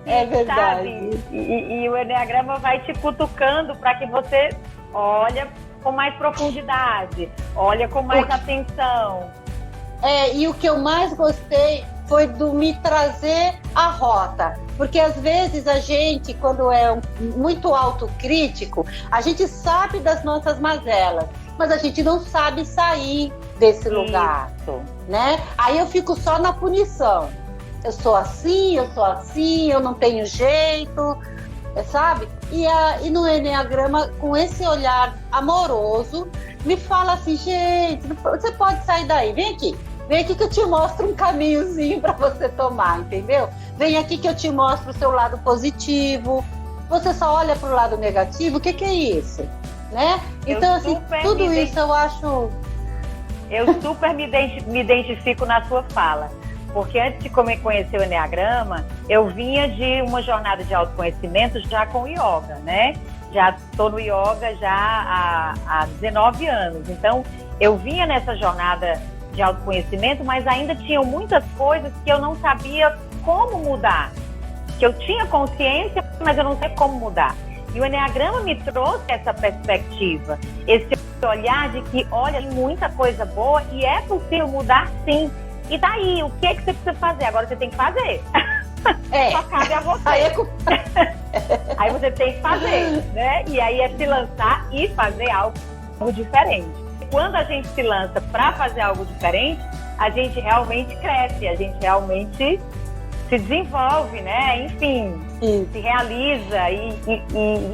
S1: É verdade.
S2: E o Eneagrama vai te cutucando para que você olhe com mais profundidade, olha com mais atenção.
S1: E o que eu mais gostei foi do me trazer a rota. Porque às vezes a gente, quando é muito autocrítico, a gente sabe das nossas mazelas, mas a gente não sabe sair desse lugar, né? Aí eu fico só na punição. Eu sou assim, eu não tenho jeito, sabe? E no Eneagrama, com esse olhar amoroso, me fala assim, gente, você pode sair daí, vem aqui. Vem aqui que eu te mostro um caminhozinho para você tomar, entendeu? Vem aqui que eu te mostro o seu lado positivo. Você só olha para o lado negativo, o que é isso? Né? Então, assim, tudo isso eu acho...
S2: Eu super me identifico na sua fala, porque antes de conhecer o Enneagrama, eu vinha de uma jornada de autoconhecimento já com o yoga, né? Já estou no yoga já há 19 anos, então eu vinha nessa jornada de autoconhecimento, mas ainda tinham muitas coisas que eu não sabia como mudar, que eu tinha consciência, mas eu não sei como mudar. E o Enneagrama me trouxe essa perspectiva, esse olhar de que, olha, tem muita coisa boa e é possível mudar sim. E daí, o que é que você precisa fazer? Agora você tem que fazer. Só cabe a você. Aí você tem que fazer, né? E aí é se lançar e fazer algo diferente. Quando a gente se lança para fazer algo diferente, a gente realmente cresce, a gente realmente se desenvolve, né? Enfim, se realiza e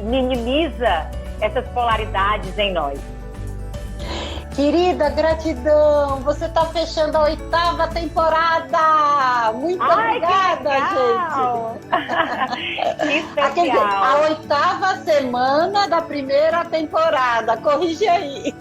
S2: minimiza essas polaridades em nós.
S1: Querida, gratidão! Você está fechando a 8ª temporada! Muito obrigada, gente!
S2: Que especial!
S1: A 8ª semana da 1ª temporada, corrige aí!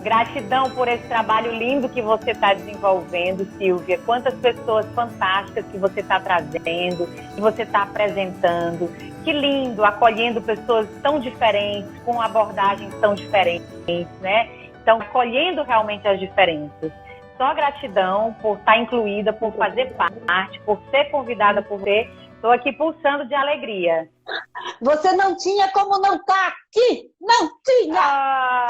S2: Gratidão por esse trabalho lindo que você está desenvolvendo, Silvia. Quantas pessoas fantásticas que você está trazendo, que você está apresentando. Que lindo, acolhendo pessoas tão diferentes, com abordagens tão diferentes, né? Então, acolhendo realmente as diferenças. Só gratidão por estar incluída, por fazer parte, por ser convidada por você. Estou aqui pulsando de alegria.
S1: Você não tinha como não estar aqui! Não tinha!